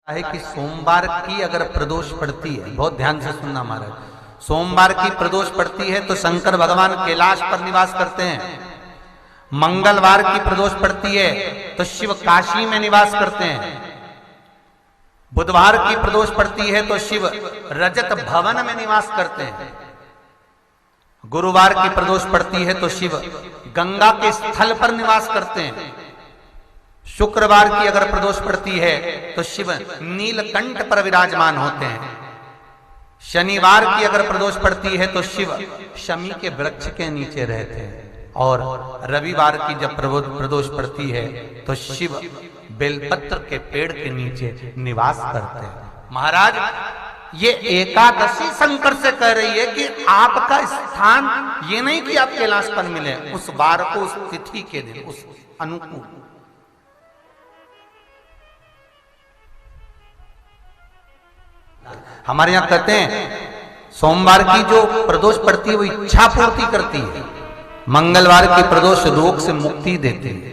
है कि सोमवार की अगर प्रदोष पड़ती है, बहुत ध्यान से सुनना महाराज, सोमवार की प्रदोष पड़ती है तो शंकर भगवान कैलाश पर निवास करते हैं। मंगलवार की प्रदोष पड़ती है तो शिव काशी में निवास करते हैं। बुधवार की प्रदोष पड़ती है तो शिव रजत भवन में निवास करते हैं। गुरुवार की प्रदोष पड़ती है तो शिव गंगा के स्थल पर निवास करते हैं। शुक्रवार की अगर प्रदोष पड़ती है तो शिव नीलकंठ पर विराजमान होते हैं। शनिवार की अगर प्रदोष पड़ती है तो शिव शमी के वृक्ष के नीचे रहते हैं। और रविवार की जब प्रदोष पड़ती है तो शिव बेलपत्र के पेड़ के नीचे निवास करते हैं। महाराज, ये एकादशी शंकर से कह रही है कि आपका स्थान ये नहीं कि आप कैलाश पर मिले, उस बार को, उस तिथि के दिन, उस अनुकूल। हमारे यहां कहते हैं सोमवार की जो प्रदोष पड़ती है वो इच्छा पूर्ति करती है। मंगलवार की प्रदोष रोग से मुक्ति देती है।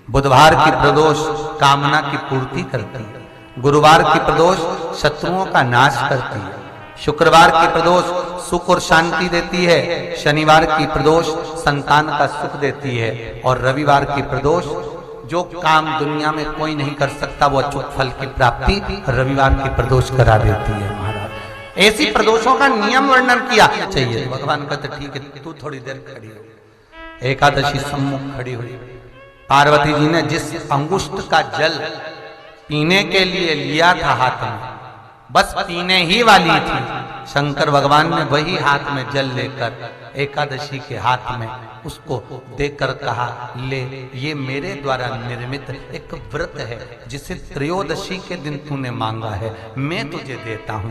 बुधवार की प्रदोष कामना की पूर्ति करती है। गुरुवार की प्रदोष शत्रुओं का नाश करती है। शुक्रवार की प्रदोष सुख और शांति देती है। शनिवार की प्रदोष संतान का सुख देती है। और रविवार की प्रदोष जो काम दुनिया में कोई नहीं कर सकता वो अचूक फल की प्राप्ति रविवार की प्रदोष करा देती है। महाराज, ऐसी प्रदोषों का नियम वर्णन किया चाहिए। भगवान कहते ठीक है, तू थोड़ी देर खड़ी हो। एकादशी सम्मुख खड़ी हुई। पार्वती जी ने जिस अंगुष्ठ का जल पीने के लिए लिया था हाथ में, बस पीने ही वाली थी, शंकर भगवान ने वही हाथ में जल लेकर एकादशी के हाथ में उसको देकर कहा, ले, ये मेरे द्वारा निर्मित एक व्रत है जिसे त्रयोदशी के दिन तूने मांगा है, मैं तुझे देता हूं।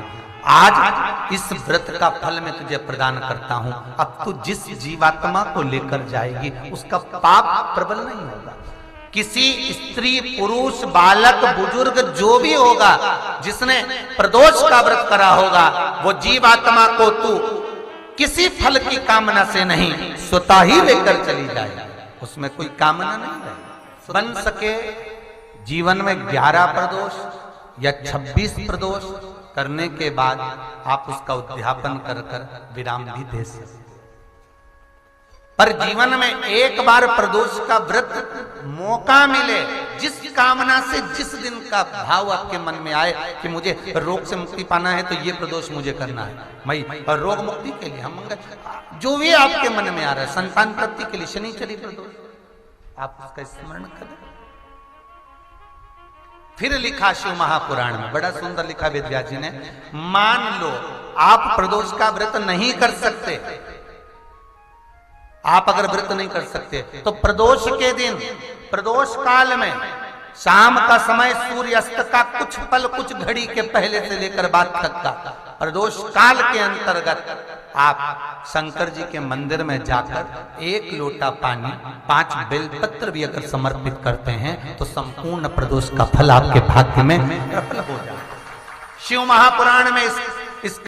आज इस व्रत का फल मैं तुझे प्रदान करता हूं। अब तू जिस जीवात्मा को लेकर जाएगी उसका पाप प्रबल नहीं होगा। किसी स्त्री, पुरुष, बालक, बुजुर्ग जो भी होगा जिसने प्रदोष का व्रत करा होगा, वो जीवात्मा को तू किसी फल की कामना से नहीं, स्वतः ही लेकर चली जाएगी। उसमें कोई कामना नहीं है। बन सके जीवन में 11 प्रदोष या 26 प्रदोष करने के बाद आप उसका उद्यापन कर विराम भी दे सकते। पर जीवन में एक बार प्रदोष का व्रत मौका मिले, जिस कामना से, जिस दिन का भाव आपके मन में आए कि मुझे रोग से मुक्ति पाना है तो ये प्रदोष मुझे करना है, मैं रोग मुक्ति के लिए, हम जो भी आपके मन में आ रहा है, संतान प्राप्ति के लिए शनिचरी प्रदोष, आप उसका स्मरण करें। फिर लिखा शिव महापुराण में, बड़ा सुंदर लिखा वेदव्यास जी ने, मान लो आप प्रदोष का व्रत नहीं कर सकते, आप अगर व्रत नहीं कर सकते तो प्रदोष के दिन, प्रदोष काल में शाम का समय सूर्यास्त का कुछ पल, कुछ घड़ी के पहले से लेकर बाद तक का प्रदोष काल के अंतर्गत आप शंकर जी के मंदिर में जाकर 1 लोटा पानी, 5 बेलपत्र भी अगर समर्पित करते हैं तो संपूर्ण प्रदोष का फल आपके भाग्य में प्रबल हो जाए। शिव महापुराण में इस